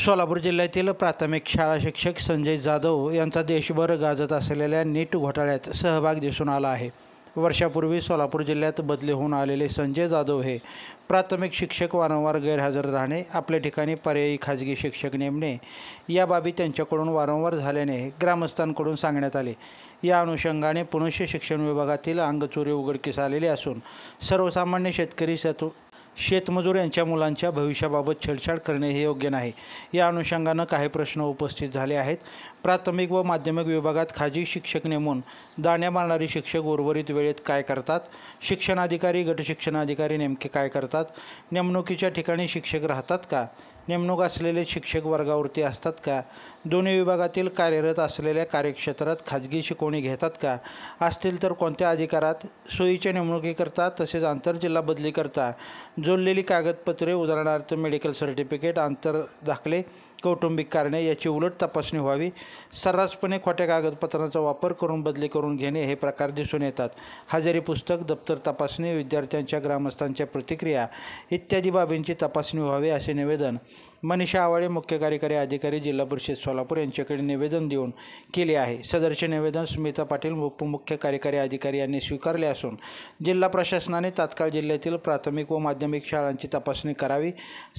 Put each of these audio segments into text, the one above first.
सोलापूर जिल्ह्यातील प्राथमिक शाळा शिक्षक संजय जाधव यांचा देशभर गाजत असलेल्या नीट घोटाळ्यात सहभाग दिसून आला आहे। वर्षापूर्वी सोलापूर जिल्ह्यात बदली होऊन आलेले संजय जाधव हे प्राथमिक शिक्षक वारंवार गैरहजर राहणे, आपल्या ठिकाणी पर्यायी खाजगी शिक्षक नेमणे या बाबी त्यांच्याकडून वारंवार झाल्याने ग्रामस्थांकडून सांगण्यात आले। या अनुषंगाने पुणे शिक्षण विभागातील अंगचोरी उघडकीस आलेली असून सर्वसामान्य शेतकरी शेतमजूर यांच्या मुलांच्या भविष्याबाबत छेडछाड करणे हे योग्य नाही। या अनुषंगाने काही प्रश्न उपस्थित झाले आहेत। प्राथमिक व माध्यमिक विभागात खाजगी शिक्षक नेमून दाण्या मारणारे शिक्षक उर्वरित वेळेत काय करतात? शिक्षणाधिकारी, गट शिक्षणाधिकारी नेमके काय करतात? नेमणुकीच्या ठिकाणी शिक्षक राहतात का? नेमणूक असलेले शिक्षक वर्गावरती असतात का? दोन्ही विभागातील कार्यरत असलेल्या कार्यक्षेत्रात खाजगी शिकवणी घेतात का? असतील तर कोणत्या अधिकारात? सोयीच्या नेमणुकीकरता तसेच आंतरजिल्हा बदलीकरता जोडलेली कागदपत्रे, उदाहरणार्थ मेडिकल सर्टिफिकेट, आंतरदाखले, कौटुंबिक कारणे याची उलट तपासणी व्हावी। सर्रासपणे खोट्या कागदपत्रांचा वापर करून बदली करून घेणे हे प्रकार दिसून येतात। हजेरी पुस्तक, दप्तर तपासणी, विद्यार्थ्यांच्या, ग्रामस्थांच्या प्रतिक्रिया इत्यादी बाबींची तपासणी व्हावी असे निवेदन मनीषा आवाळे, मुख्य कार्यकारी अधिकारी, जिल्हा परिषद सोलापूर यांच्याकडे निवेदन देऊन केले आहे। सदरचे निवेदन स्मिता पाटील, उपमुख्य कार्यकारी अधिकारी यांनी स्वीकारले असून जिल्हा प्रशासनाने तात्काळ जिल्ह्यातील प्राथमिक व माध्यमिक शाळांची तपासणी करावी।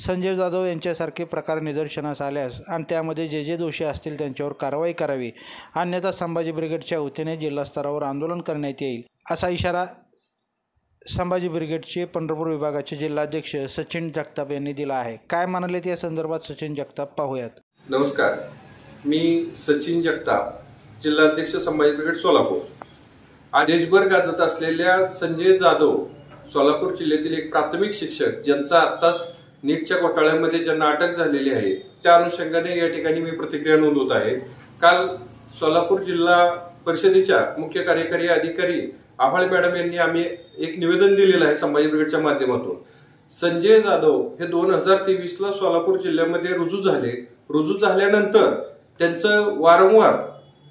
संजय जाधव यांच्यासारखे प्रकार निदर्शनास आल्यास आणि त्यामध्ये जे दोषी असतील त्यांच्यावर कारवाई करावी, अन्यथा संभाजी ब्रिगेडच्या वतीने जिल्हा स्तरावर आंदोलन करण्यात येईल असा इशारा संभाजी ब्रिगेडचे पंढरपूर विभागाचे जिल्हाध्यक्ष सचिन जगताप यांनी दिला आहे। काय म्हणालेत या संदर्भात सचिन जगताप, पाहूयात। नमस्कार, मी सचिन जगताप, जिल्हाध्यक्ष संभाजी ब्रिगेड सोलापूर। आज देशभर गाजत असलेल्या संजय जाधव सोलापूर जिल्ह्यातील एक प्राथमिक शिक्षक ज्यांचा आत्ताच नीटच्या घोटाळ्यामध्ये ज्यांना अटक झालेली आहे त्या अनुषंगाने या ठिकाणी मी प्रतिक्रिया नोंदवत आहे। काल सोलापूर जिल्हा परिषदेच्या मुख्य कार्यकारी अधिकारी आव्हाळे मॅडम यांनी आम्ही एक निवेदन दिलेलं आहे संभाजी ब्रिगेडच्या माध्यमातून। संजय जाधव हे 2023 ला सोलापूर जिल्ह्यामध्ये रुजू झाल्यानंतर त्यांचं वारंवार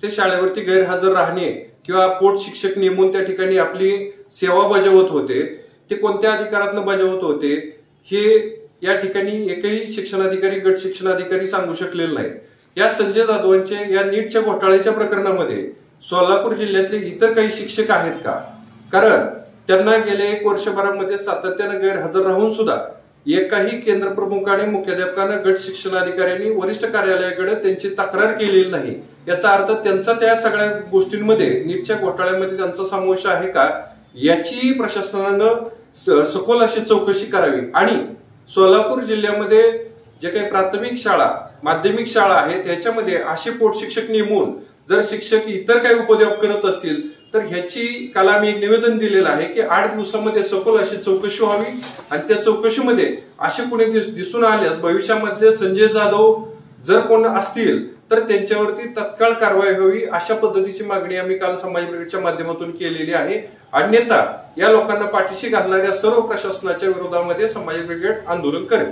ते शाळेवरती गैरहजर राहणे किंवा पोट शिक्षक नेमून त्या ठिकाणी आपली सेवा बजावत होते, ते कोणत्या अधिकारातून बजावत होते हे या ठिकाणी एकही शिक्षणाधिकारी, गट शिक्षणाधिकारी सांगू शकलेले नाहीत। या संजय जाधवांच्या या नीटच्या घोटाळ्याच्या प्रकरणामध्ये सोलापूर जिल्ह्यातले इतर काही शिक्षक आहेत का? कारण त्यांना गेल्या 1 वर्षभरामध्ये सातत्याने गैरहजर राहून सुद्धा एकाही केंद्र प्रमुखाने, मुख्याध्यापकाने, गट शिक्षणाधिकाऱ्यांनी वरिष्ठ कार्यालयाकडे त्यांची तक्रार केलेली नाही। याचा अर्थ त्यांचा त्या सगळ्या गोष्टींमध्ये, नीटच्या घोटाळ्यामध्ये त्यांचा समावेश आहे का याची प्रशासनानं सखोल अशी चौकशी करावी आणि सोलापूर जिल्ह्यामध्ये जे काही प्राथमिक शाळा, माध्यमिक शाळा आहेत त्याच्यामध्ये असे पोट शिक्षक नेमून जर शिक्षक इतर काही उपद्व्याप करत असतील तर ह्याची काल आम्ही एक निवेदन दिलेलं आहे की 8 दिवसामध्ये सखोल अशी चौकशी व्हावी आणि त्या चौकशीमध्ये असे कोणी दिसून आल्यास भविष्यामधले संजय जाधव जर कोण असतील तर त्यांच्यावरती तत्काळ कारवाई व्हावी अशा पद्धतीची मागणी आम्ही काल संभाजी ब्रिगेडच्या माध्यमातून केलेली आहे। अन्यथा या लोकांना पाठीशी घालणाऱ्या सर्व प्रशासनाच्या विरोधामध्ये संभाजी ब्रिगेड आंदोलन करेल।